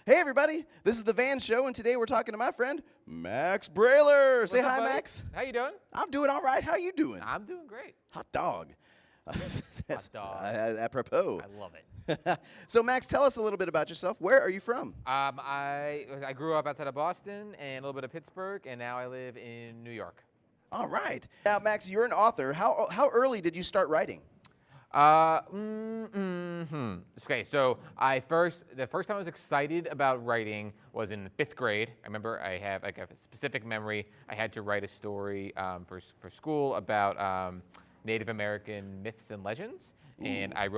Hey, everybody. This is The Van Show, and today we're talking to my friend, Max Brallier. Say What's up, hi, buddy? Max. How you doing? I'm doing all right. How you doing? I'm doing great. Hot dog. Hot dog. Apropos. I love it. So, Max, tell us a little bit about yourself. Where are you from? I grew up outside of Boston and a little bit of Pittsburgh, and now I live in New York. All right. Now, Max, you're an author. How early did you start writing? Okay, so the first time I was excited about writing was in 5th grade. I remember I have like a specific memory. I had to write a story for school about Native American myths and legends. Ooh. And I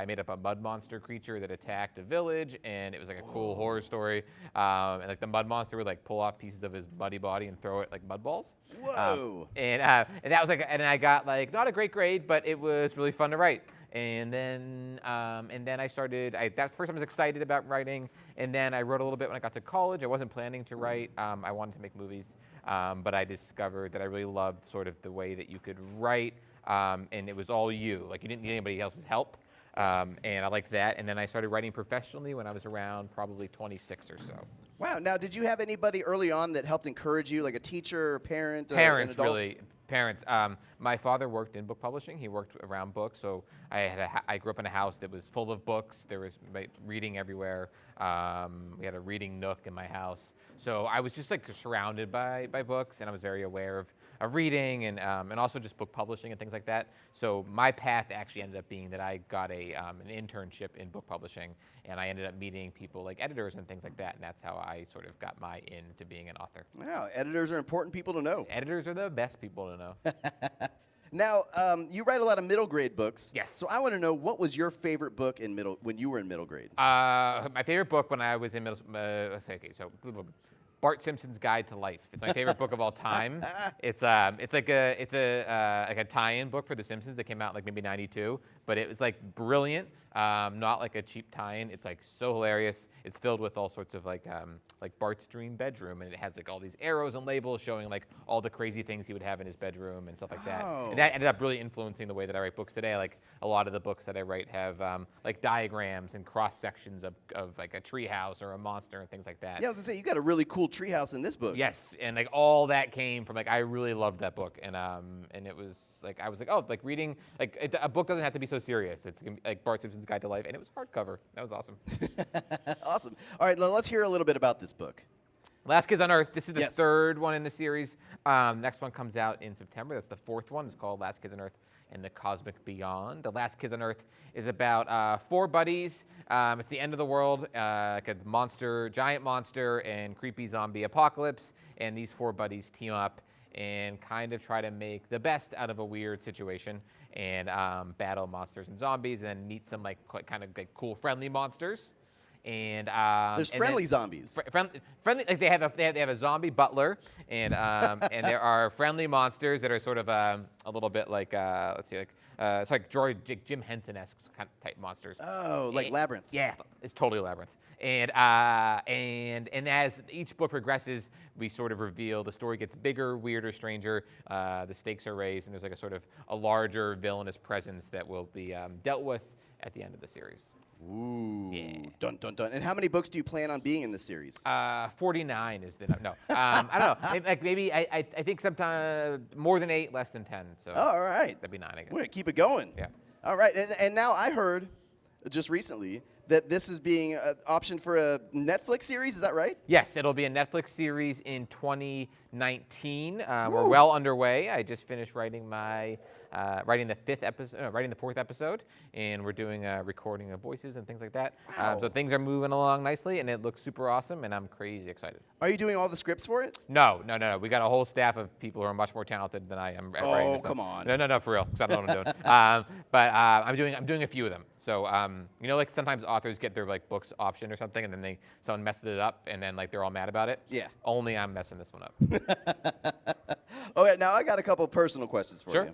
made up a mud monster creature that attacked a village, and it was like a cool horror story. And like the mud monster would like pull off pieces of his muddy body and throw it like mud balls. Whoa. And that was like, and I got like not a great grade, but it was really fun to write. And then I started. That's the first time I was excited about writing. And then I wrote a little bit when I got to college. I wasn't planning to write. I wanted to make movies, but I discovered that I really loved sort of the way that you could write. And it was all you. Like you didn't need anybody else's help. And I liked that. And then I started writing professionally when I was around probably 26 or so. Wow. Now, did you have anybody early on that helped encourage you, like a teacher, a parent, Parents, an adult? really. Parents. My father worked in book publishing. He worked around books, so I grew up in a house that was full of books. There was reading everywhere. We had a reading nook in my house, so I was just like surrounded by books, and I was very aware of reading and also just book publishing and things like that. So my path actually ended up being that I got an internship in book publishing, and I ended up meeting people like editors and things like that, and that's how I sort of got my into being an author. Wow, editors are important people to know. Editors are the best people to know. Now, you write a lot of middle grade books. Yes. So I want to know, what was your favorite book when you were in middle grade? My favorite book when I was in middle. Bart Simpson's Guide to Life. It's my favorite book of all time. It's like a tie-in book for The Simpsons that came out like maybe '92, but it was like brilliant. Not like a cheap tie-in. It's like so hilarious. It's filled with all sorts of like Bart's dream bedroom, and it has like all these arrows and labels showing like all the crazy things he would have in his bedroom and stuff like that. Oh. And that ended up really influencing the way that I write books today. Like a lot of the books that I write have like diagrams and cross sections of like a tree house or a monster and things like that. Yeah, I was gonna say, you got a really cool treehouse in this book. Yes, and like all that came from like I really loved that book, and it was like I was like, oh, like reading like a book doesn't have to be so serious. It's like Bart Simpson's Guide to Life, and it was hardcover. That was awesome. Awesome. All right, let's hear a little bit about this book. Last Kids on Earth. This is the Yes. third one in the series. Next one comes out in September. That's the fourth one. It's called Last Kids on Earth and the Cosmic Beyond. The Last Kids on Earth is about 4 buddies. It's the end of the world, like a giant monster, and creepy zombie apocalypse. And these 4 buddies team up and kind of try to make the best out of a weird situation and battle monsters and zombies, and then meet some like kind of like cool friendly monsters. And There's and friendly then, zombies. friendly, like they have a zombie butler, and and there are friendly monsters that are sort of a little bit like let's see, like it's like Jim Henson-esque kind of type monsters. Oh, like Labyrinth. Yeah, it's totally Labyrinth. And as each book progresses, we sort of reveal the story gets bigger, weirder, stranger. The stakes are raised, and there's like a larger villainous presence that will be dealt with at the end of the series. Ooh. Yeah. Dun, dun, dun. And how many books do you plan on being in this series? 49 is the no. I don't know. Like maybe I think sometime more than 8, less than 10. So Oh, all right. that'd be 9, I guess. We're going to keep it going. Yeah. All right. And now I heard just recently that this is being optioned for a Netflix series. Is that right? Yes, it'll be a Netflix series in 2019. We're Woo. well underway. I just finished writing writing the 4th episode, and we're doing a recording of voices and things like that. Wow. So things are moving along nicely, and it looks super awesome, and I'm crazy excited. Are you doing all the scripts for it? No. We got a whole staff of people who are much more talented than I am at writing this stuff. Come on. No, for real, because I don't know what I'm doing. But I'm doing a few of them. So like sometimes authors get their like books optioned or something, and then someone messes it up, and then like they're all mad about it. Yeah. Only I'm messing this one up. Okay, now I got a couple personal questions for Sure. you.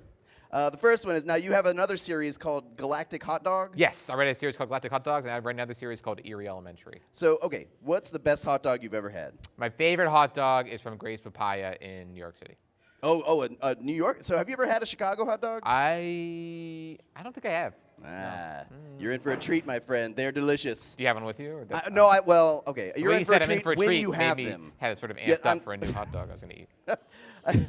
The first one is, now you have another series called Galactic Hot Dog? Yes, I read a series called Galactic Hot Dogs, and I read another series called Erie Elementary. So, okay, what's the best hot dog you've ever had? My favorite hot dog is from Gray's Papaya in New York City. New York? So have you ever had a Chicago hot dog? I don't think I have. Ah, you're in for a treat, my friend. They're delicious. Do you have one with you? Or No, well, okay. the You're way in you for a said I'm in treat for a when treat you made have me them. had it sort of Yeah, amped up for a new hot dog I was going to eat.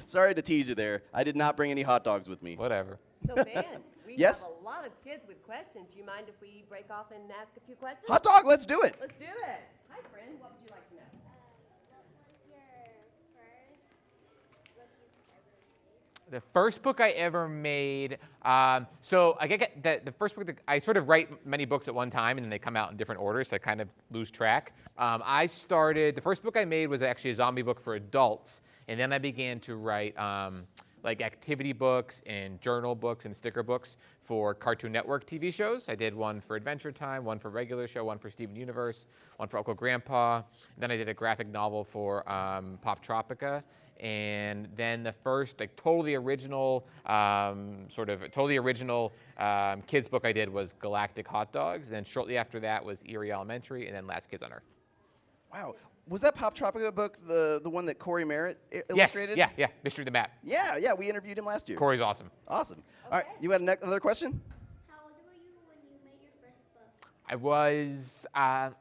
Sorry to tease you there. I did not bring any hot dogs with me. Whatever. So, Ben, we Yes? have a lot of kids with questions. Do you mind if we break off and ask a few questions? Hot dog, let's do it. Let's do it. Hi, friend. What would you like to know? The first book I ever made. So I get the first book that I sort of write many books at one time, and then they come out in different orders, so I kind of lose track. The first book I made was actually a zombie book for adults, and then I began to write like activity books and journal books and sticker books for Cartoon Network TV shows. I did one for Adventure Time, one for Regular Show, one for Steven Universe, one for Uncle Grandpa. Then I did a graphic novel for Pop Tropica. And then the first totally original kids book I did was Galactic Hot Dogs. And then shortly after that was Erie Elementary, and then Last Kids on Earth. Wow. Was that Pop Tropica book the one that Corey Merritt illustrated? Yes, yeah, Mystery of the Map. Yeah, we interviewed him last year. Corey's awesome. Awesome. All right, you had another question? How old were you when you made your first book? I was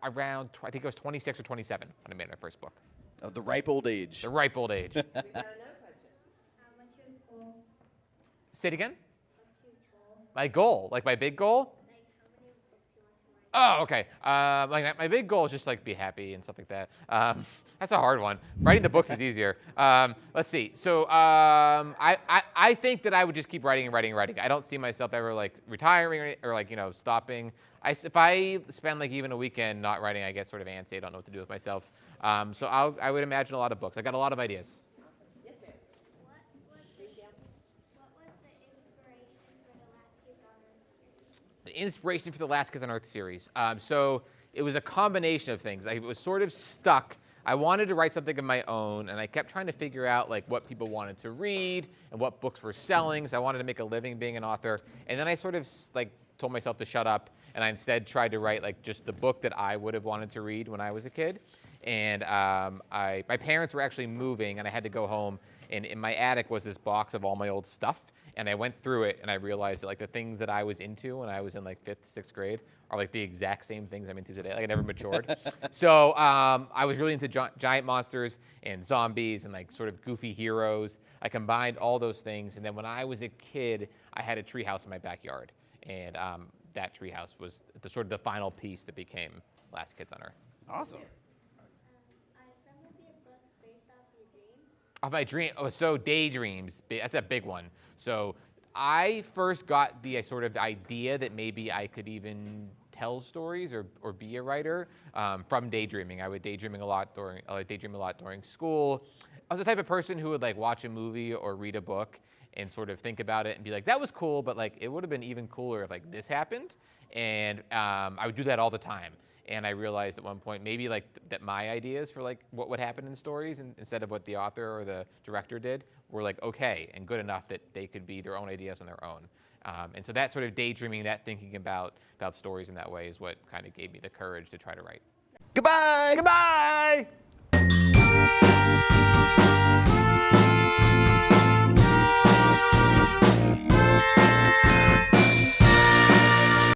around, I think I was 26 or 27 when I made my first book. Of the ripe old age. The ripe old age. We got another question. What's your goal? Say it again? What's your goal? My goal, like my big goal? Like how many books you want to write? Oh, okay. Like my big goal is just like be happy and stuff like that. That's a hard one. Writing the books is easier. Let's see. So I think that I would just keep writing and writing and writing. I don't see myself ever like retiring or like stopping. If I spend like even a weekend not writing, I get sort of antsy. I don't know what to do with myself. So I would imagine a lot of books. I got a lot of ideas. Yes, ma'am. What was the inspiration for the Last Kids on Earth series? The inspiration for the Last Kids on Earth series. So it was a combination of things. I was sort of stuck. I wanted to write something of my own, and I kept trying to figure out like what people wanted to read and what books were selling. So I wanted to make a living being an author. And then I sort of like told myself to shut up, and I instead tried to write like just the book that I would have wanted to read when I was a kid. And my parents were actually moving, and I had to go home. And in my attic was this box of all my old stuff. And I went through it, and I realized that like the things that I was into when I was in like 5th, 6th grade are like the exact same things I'm into today. Like I never matured. So I was really into giant monsters and zombies and like sort of goofy heroes. I combined all those things. And then when I was a kid, I had a treehouse in my backyard. And that treehouse was the sort of the final piece that became Last Kids on Earth. Awesome. Are some of your books based off your dreams? Off my dream. Oh, so daydreams. That's a big one. So I first got the sort of idea that maybe I could even tell stories or be a writer from daydreaming. I would daydream a lot during school. I was the type of person who would like watch a movie or read a book and sort of think about it and be like, that was cool, but like it would have been even cooler if like this happened. And I would do that all the time. And I realized at one point maybe like that my ideas for like what would happen in stories instead of what the author or the director did were like okay and good enough that they could be their own ideas on their own. And so that sort of daydreaming, that thinking about stories in that way is what kind of gave me the courage to try to write. Goodbye. Goodbye!